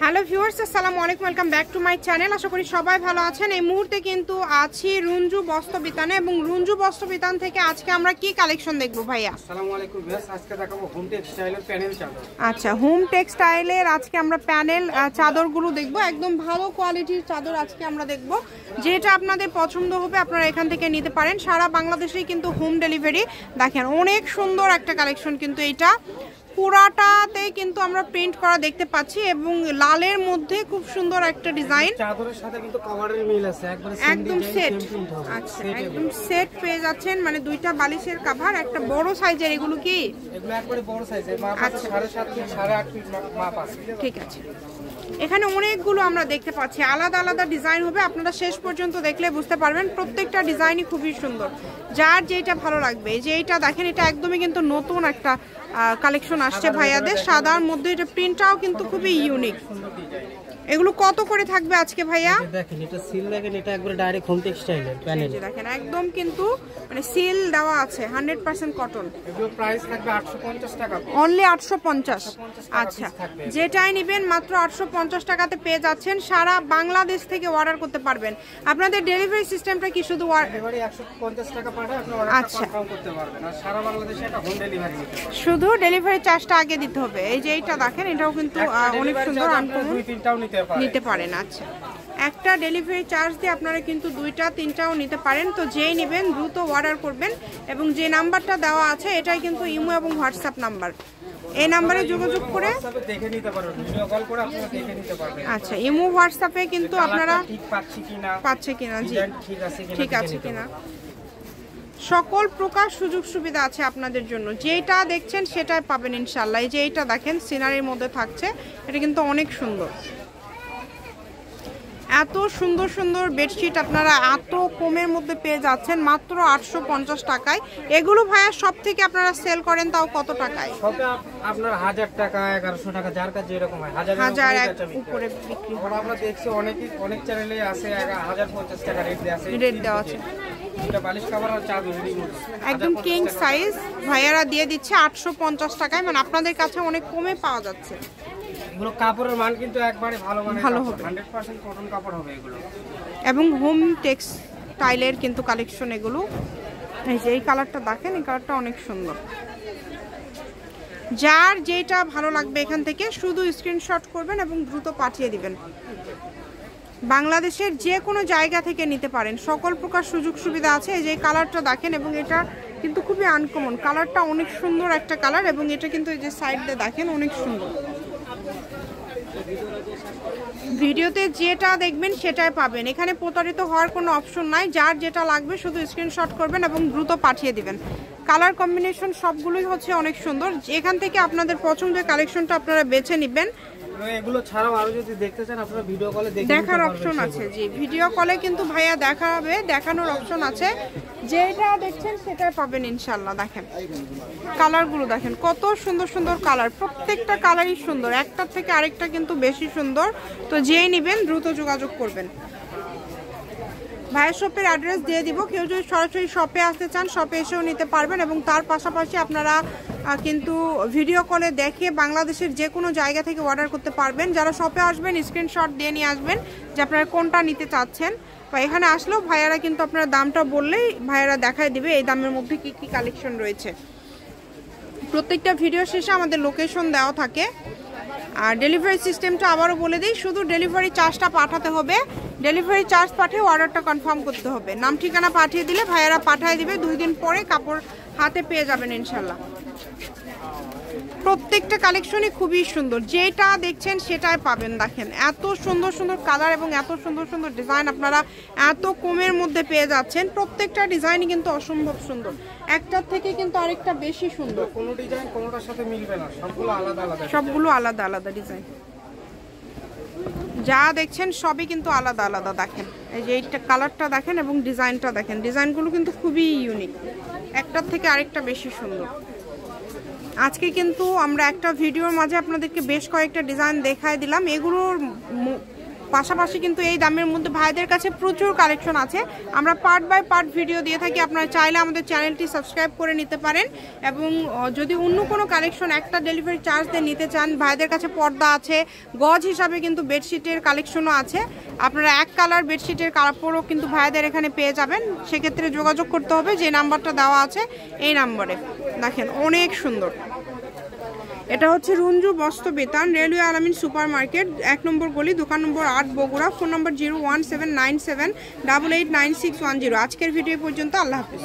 Hello viewers, আসসালামু আলাইকুম, welcome back to my channel. আশা করি সবাই ভালো আছেন। এই মুহূর্তে কিন্তু আছি রুঞ্জু বস্ত্রবিতানে এবং রুঞ্জু বস্ত্রবিতান থেকে আজকে আমরা কি কালেকশন দেখবো ভাইয়া? আসসালামু আলাইকুম ভিউয়ার্স, আজকে দেখাবো হোম টেক্সটাইলের প্যানেল চাদর। আচ্ছা, হোম টেক্সটাইলের আজকে আমরা প্যানেল চাদরগুলো দেখবো। একদম ভালো কোয়ালিটির চাদর আজকে আমরা দেখবো। যেটা আপনাদের পছন্দ হবে আপনারা এখান থেকে নিতে পারেন। সারা বাংলাদেশেই কিন্তু হোম ডেলিভারি। দেখেন অনেক সুন্দর একটা কালেকশন, কিন্তু এইটা পুরাটাতে কিন্তু আমরা প্রিন্ট করা দেখতে পাচ্ছি এবং লালের মধ্যে খুব সুন্দর একটা ডিজাইন। চাদরের সাথে কিন্তু কভারের মিল আছে, একদম সেট। আচ্ছা, একদম সেট পেয়ে যাচ্ছেন, মানে দুইটা বালিশের কভার, একটা বড় সাইজের। এগুলো কি? এগুলো একবারে বড় সাইজের, মাপ আছে 7.5 ফিট 8.5 ফিট মাপ আছে। ঠিক আছে, এখানে অনেকগুলো আমরা দেখতে পাচ্ছি, আলাদা আলাদা ডিজাইন হবে। আপনারা শেষ পর্যন্ত দেখলে বুঝতে পারবেন প্রত্যেকটা ডিজাইনই খুবই সুন্দর। যার যেটা ভালো লাগবে, এই যে এইটা দেখেন, এটা একদমই কিন্তু নতুন একটা কালেকশন আসছে ভাইয়াদের। সাদার মধ্যে এটা প্রিন্টটাও কিন্তু খুবই ইউনিক। এগুলো কত করে থাকবে আজকে ভাইয়া? দেখেন এটা সিল, দেখেন এটা একবারে ডাইরেক্ট হোম টেক্সটাইলের প্যানেল। দেখেন একদম কিন্তু মানে সিল দেওয়া আছে, 100% কটন। এগুলো প্রাইস থাকবে 850 টাকা, অনলি 850। আচ্ছা, যেটাই নেবেন মাত্র 850 টাকাতে পেয়ে যাচ্ছেন। সারা বাংলাদেশ থেকে অর্ডার করতে পারবেন। আপনাদের ডেলিভারি সিস্টেমটা কি শুধু ডেলিভারি 150 টাকা পাঠায় আপনি অর্ডারটা কনফার্ম করতে পারবেন, আর সারা বাংলাদেশে এটা হোম ডেলিভারি নিতে পারবেন। শুধু ডেলিভারি চার্জটা আগে দিতে হবে। এই যে এইটা দেখেন, এটাও কিন্তু অনেক সুন্দর, আনকমন, 2-3টাও নিতে পারেন। আচ্ছা, একটা ডেলিভারি চার্জ দিয়ে আপনারা কিন্তু 2-3টাও নিতে পারেন। তো যেই নেবেন দ্রুত অর্ডার করবেন এবং যে নাম্বারটা দেওয়া আছে এটাই কিন্তু ইমো এবং হোয়াটসঅ্যাপ নাম্বার। এই নাম্বারে যোগাযোগ করে দেখে নিতে পারবেন, ভিডিও কল করে আপনারা দেখে নিতে পারবেন। আচ্ছা, ইমো হোয়াটসঅ্যাপে কিন্তু আপনারা ঠিক পাচ্ছে কিনা, জি ঠিক আছে কিনা সকল প্রকার সুযোগ সুবিধা আছে আপনাদের জন্য। যেটা দেখছেন সেটাই পাবেন ইনশাআল্লাহ। এই যে এইটা দেখেন সিনারির মধ্যে থাকছে, এটা কিন্তু অনেক সুন্দর। এত সুন্দর সুন্দর বেডশিট আপনারা এত কমের মধ্যে পেয়ে যাচ্ছেন মাত্র 850 টাকায়। এগুলো ভাইয়া সব থেকে আপনারা সেল করেন তাও কত টাকায়? সবে আপনার 1000 টাকা 1100 টাকা, যার কাছে এরকম হয় 1000 উপরে বিক্রি হয়। আমরা দেখছি অনেক চ্যানেলে আছে 1050 টাকা রেট দেওয়া আছে। এটা বালিশ কভার আর চাদর একদম কিং সাইজ ভাইয়ারা দিয়ে দিচ্ছে 850 টাকায়। মানে আপনাদের কাছে অনেক কমে পাওয়া যাচ্ছে। এগুলো কাপড়ের মান কিন্তু একবারে ভালো হবে, 100% কটন কাপড় হবে এগুলো। এবং হোম টেক্সটাইলের কিন্তু কালেকশন এগুলো। এই যে এই কালারটা দেখেন, এই কালারটা অনেক সুন্দর। যার যেটা ভালো লাগবে এখান থেকে শুধু স্ক্রিনশট করবেন এবং দ্রুত পাঠিয়ে দিবেন। বাংলাদেশের যে কোনো জায়গা থেকে নিতে পারেন, সকল প্রকার সুযোগ সুবিধা আছে। এই যে কালারটা দেখেন, এবং এটা কিন্তু খুবই আনকমন, কালারটা অনেক সুন্দর একটা কালার। এবং এটা কিন্তু এই যে সাইড দিয়ে দেখেন অনেক সুন্দর। ভিডিওতে যেটা দেখবেন সেটাই পাবেন, এখানে প্রতারিত হওয়ার কোনো অপশন নাই। যার যেটা লাগবে শুধু স্ক্রিনশট করবেন এবং দ্রুত পাঠিয়ে দিবেন। কালার কম্বিনেশন সবগুলোই হচ্ছে অনেক সুন্দর। এখান থেকে আপনাদের পছন্দের কালেকশনটা আপনারা বেছে নেবেন। এগুলো ছাড়াও আরো যদি দেখতে চান আপনারা ভিডিও কলে দেখার অপশন আছে। জি, ভিডিও কলে কিন্তু ভাইয়া দেখাবে, দেখানোর অপশন আছে। যেটা দেখছেন সেটাই পাবেন ইনশাআল্লাহ। দেখেন কালারগুলো, দেখেন কত সুন্দর সুন্দর কালার, প্রত্যেকটা কালারই সুন্দর, একটার থেকে আরেকটা কিন্তু বেশি সুন্দর। তো যেই নেবেন দ্রুত যোগাযোগ করবেন। ভাইয়ের শপের অ্যাড্রেস দিয়ে দিব। কেউ যদি সরাসরি শপে আসতে চান শপে এসেও নিতে পারবেন, এবং তার পাশাপাশি আপনারা কিন্তু ভিডিও কলে দেখে বাংলাদেশের যে কোনো জায়গা থেকে অর্ডার করতে পারবেন। যারা শপে আসবেন স্ক্রিনশট দিয়ে নিয়ে আসবেন যে আপনারা কোনটা নিতে চাচ্ছেন, বা এখানে আসলেও ভাইয়ারা কিন্তু আপনারা দামটা বললেই ভাইয়ারা দেখায় দিবে এই দামের মধ্যে কি কি কালেকশন রয়েছে। প্রত্যেকটা ভিডিও শেষে আমাদের লোকেশন দেওয়া থাকে। আর ডেলিভারি সিস্টেমটা আবারও বলে দিই, শুধু ডেলিভারি চার্জটা পাঠাতে হবে। ডেলিভারি চার্জ পাঠিয়ে অর্ডারটা কনফার্ম করতে হবে। নাম ঠিকানা পাঠিয়ে দিলে ভাইয়ারা পাঠিয়ে দিবে, 2 দিন পরে কাপড় হাতে পেয়ে যাবেন ইনশাল্লাহ। প্রত্যেকটা কালেকশনই খুবই সুন্দর, যেটা দেখছেন সেটাই পাবেন। দেখেন এত সুন্দর সুন্দর কালার এবং এত সুন্দর সুন্দর ডিজাইন আপনারা এত কমের মধ্যে পেয়ে যাচ্ছেন। প্রত্যেকটা ডিজাইনই কিন্তু অসম্ভব সুন্দর, একটার থেকে কিন্তু আরেকটা বেশি সুন্দর। কোনো ডিজাইন কোনোটার সাথে মিলবে না, সবগুলো আলাদা আলাদা, সবগুলো আলাদা আলাদা ডিজাইন। যা দেখছেন সবই কিন্তু আলাদা আলাদা। দেখেন এই যে এইটা কালারটা দেখেন এবং ডিজাইনটা দেখেন, ডিজাইনগুলো কিন্তু খুবই ইউনিক, একটার থেকে আরেকটা বেশি সুন্দর। আজকে কিন্তু আমরা একটা ভিডিওর মাঝে আপনাদেরকে বেশ কয়েকটা ডিজাইন দেখায় দিলাম। এগুলোর পাশাপাশি কিন্তু এই দামের মধ্যে ভাইদের কাছে প্রচুর কালেকশন আছে। আমরা পার্ট বাই পার্ট ভিডিও দিয়ে থাকি, আপনারা চাইলে আমাদের চ্যানেলটি সাবস্ক্রাইব করে নিতে পারেন। এবং যদি অন্য কোনো কালেকশন একটা ডেলিভারি চার্জ দিয়ে নিতে চান, ভাইদের কাছে পর্দা আছে, গজ হিসাবে কিন্তু বেডশিটের কালেকশনও আছে। আপনারা এক কালার বেডশিটের কাপড়ও কিন্তু ভাইদের এখানে পেয়ে যাবেন। সেক্ষেত্রে যোগাযোগ করতে হবে, যে নাম্বারটা দেওয়া আছে এই নাম্বারে। দেখেন অনেক সুন্দর। এটা হচ্ছে রঞ্জু বস্ত্র বেতান, রেলওয়ে আলামিন সুপার মার্কেট, 1 নম্বর গলি, দোকান নম্বর 8, বগুড়া। ফোন নম্বর 01797889610। আজকের ভিডিও পর্যন্ত, আল্লাহ হাফিজ।